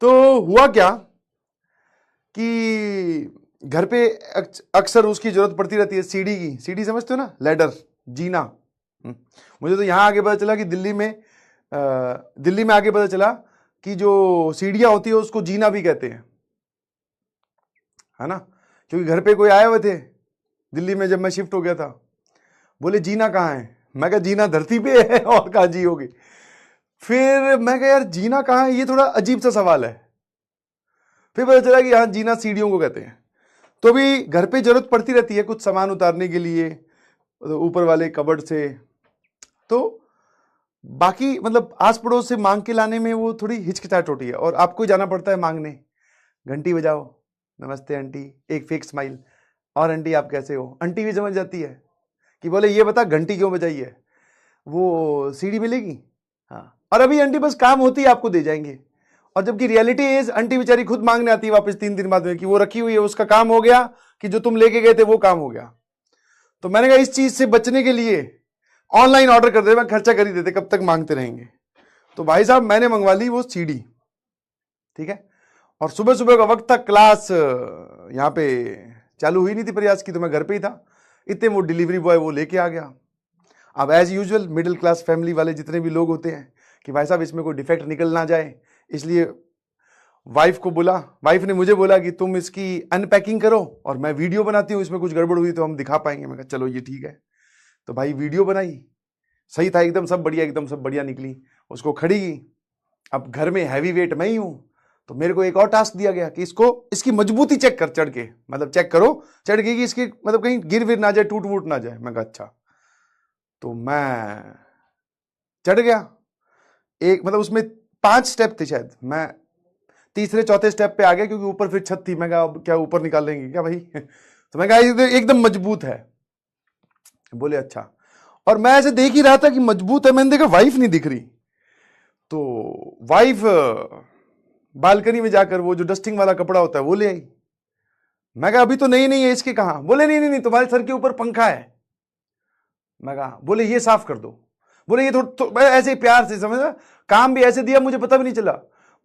तो हुआ क्या कि घर पे अक्सर उसकी जरूरत पड़ती रहती है, सीढ़ी की। सीढ़ी समझते हो ना, लैडर, जीना। मुझे तो यहाँ आगे पता चला कि दिल्ली में आगे पता चला कि जो सीढ़ियां होती है उसको जीना भी कहते हैं, है ना। क्योंकि घर पे कोई आए हुए थे दिल्ली में जब मैं शिफ्ट हो गया था, बोले जीना कहाँ है। मैं कहा जीना धरती पे है और कहाँ जी होगी। फिर मैं कहा यार जीना कहाँ है, ये थोड़ा अजीब सा सवाल है। फिर पता चला कि हाँ, जीना सीढ़ियों को कहते हैं। तो भी घर पे जरूरत पड़ती रहती है कुछ सामान उतारने के लिए ऊपर वाले कबर्ड से। तो बाकी मतलब आस पड़ोस से मांग के लाने में वो थोड़ी हिचकिचाहट होती है, और आपको जाना पड़ता है मांगने। घंटी बजाओ, नमस्ते आंटी, एक फेक स्माइल, और आंटी आप कैसे हो। आंटी भी समझ जाती है कि बोले ये बता घंटी क्यों बजाई है, वो सीढ़ी मिलेगी। हाँ, और अभी आंटी बस काम होती है आपको दे जाएंगे। और जबकि रियलिटी इज आंटी बेचारी खुद मांगने आती है वापस 3 दिन बाद में कि वो रखी हुई है, उसका काम हो गया, कि जो तुम लेके गए थे वो काम हो गया। तो मैंने कहा इस चीज से बचने के लिए ऑनलाइन ऑर्डर कर दे, मैं खर्चा कर ही देते, कब तक मांगते रहेंगे। तो भाई साहब मैंने मंगवा ली वो सीढ़ी, ठीक है। और सुबह सुबह का वक्त था, क्लास यहाँ पे चालू हुई नहीं थी प्रयास की, तो मैं घर पे ही था। इतने वो डिलीवरी बॉय वो लेके आ गया। अब as usual middle class family वाले जितने भी लोग होते हैं कि भाई साहब इसमें कोई डिफेक्ट निकल ना जाए, इसलिए वाइफ को बोला, वाइफ ने मुझे बोला कि तुम इसकी अनपैकिंग करो और मैं वीडियो बनाती हूँ, इसमें कुछ गड़बड़ हुई तो हम दिखा पाएंगे। मैं कहा चलो ये ठीक है। तो भाई वीडियो बनाई, सही था एकदम, सब बढ़िया, एकदम सब बढ़िया निकली। उसको खड़ी की। अब घर में हैवी वेट मैं ही हूं, तो मेरे को एक और टास्क दिया गया कि इसकी मजबूती चेक कर, चढ़ के, मतलब चेक करो चढ़ के कि इसकी मतलब कहीं गिर विर ना जाए, टूट वूट ना जाए। मैं कहा अच्छा। तो मैं चढ़ गया। एक मतलब उसमें 5 स्टेप थे शायद, मैं तीसरे चौथे स्टेप पे आ गया, क्योंकि ऊपर फिर छत थी। मैं कहा अब क्या ऊपर निकाल लेंगे क्या भाई तो मैं कहा एकदम मजबूत है। बोले अच्छा। और मैं ऐसे देख ही रहा था कि मजबूत है, मैंने देखा वाइफ नहीं दिख रही। तो वाइफ बालकनी में जाकर वो जो डस्टिंग वाला कपड़ा होता है वो ले आई। मैं कहा अभी तो नहीं है, इसके कहां। बोले नहीं तुम्हारे सर के ऊपर पंखा है। मैं कहा, बोले ये साफ कर दो। बोले ये थोड़ा ऐसे प्यार से समझा, काम भी ऐसे दिया मुझे पता भी नहीं चला।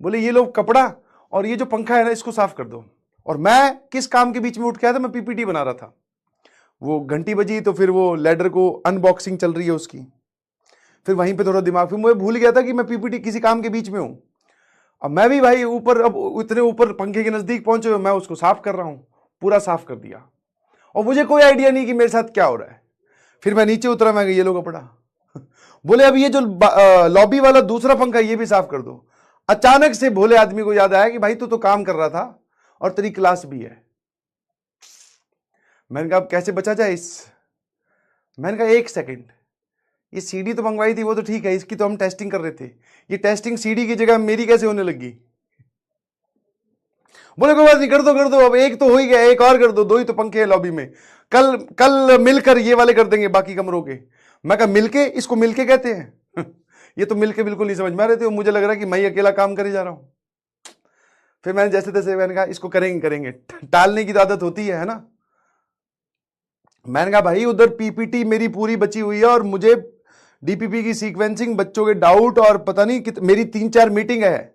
बोले ये लो कपड़ा और ये जो पंखा है ना इसको साफ कर दो। और मैं किस काम के बीच में उठ के आया था, मैं पीपीटी बना रहा था। वो घंटी बजी तो फिर वो लेडर को अनबॉक्सिंग चल रही है उसकी, फिर वहीं पे थोड़ा दिमाग, फिर मुझे भूल गया था कि मैं पीपीटी किसी काम के बीच में हूं। अब मैं भी भाई ऊपर, अब इतने ऊपर पंखे के नजदीक पहुंचे हुए, मैं उसको साफ कर रहा हूं, पूरा साफ कर दिया। और मुझे कोई आइडिया नहीं कि मेरे साथ क्या हो रहा है। फिर मैं नीचे उतरा, मैं ये लो कपड़ा बोले अब ये जो लॉबी वाला दूसरा पंखा ये भी साफ कर दो। अचानक से भोले आदमी को याद आया कि भाई तू तो काम कर रहा था और तेरी क्लास भी है। मैंने कहा अब कैसे बचा जाए इस। मैंने कहा 1 सेकंड, ये सीडी तो मंगवाई थी वो तो ठीक है, इसकी तो हम टेस्टिंग कर रहे थे, ये टेस्टिंग सीडी की जगह मेरी कैसे होने लगी। बोले कोई बात नहीं, कर दो, अब एक तो हो ही गया, एक और कर दो, 2 ही तो पंखे हैं लॉबी में, कल कल मिलकर ये वाले कर देंगे बाकी कमरों के। मैं कहा मिलके, इसको मिलके कहते हैं ये तो मिलके बिल्कुल नहीं समझ में आ रहे थे, मुझे लग रहा है कि मैं ही अकेला काम करे जा रहा हूं। फिर मैंने जैसे तैसे मैंने कहा इसको करेंगे, टालने की तो आदत होती है ना। मैंने कहा भाई उधर पीपीटी मेरी पूरी बची हुई है और मुझे डीपीपी की सीक्वेंसिंग, बच्चों के डाउट और पता नहीं मेरी 3-4 मीटिंग है।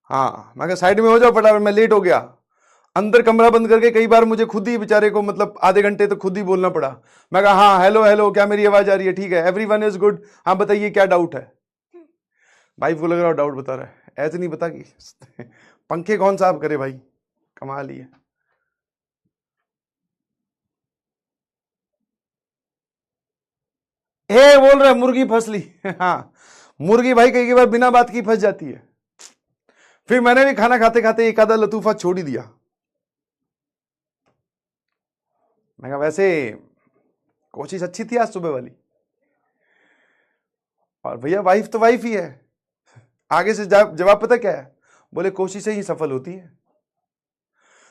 हाँ, मैं कहा साइड में हो जाओ फटाफट, मैं लेट हो गया। अंदर कमरा बंद करके कई बार मुझे खुद ही बेचारे को मतलब आधे घंटे तो खुद ही बोलना पड़ा। मैं कहा हाँ हेलो हेलो, क्या मेरी आवाज आ रही है, ठीक है, एवरीवन इज गुड, हाँ बताइए क्या डाउट है। भाई को लग रहा है डाउट बता रहा है, ऐसे नहीं बता कि पंखे कौन साफ करे भाई, कमाल ही है। हे बोल रहा है मुर्गी फंस ली हाँ, मुर्गी भाई कई बार बिना बात की फंस जाती है। फिर मैंने भी खाना खाते खाते एक आधा लतूफा छोड़ ही दिया। मैं कहा वैसे कोशिश अच्छी थी आज सुबह वाली, और भैया वाइफ तो वाइफ ही है। आगे से जवाब पता क्या है, बोले कोशिशें ही सफल होती है।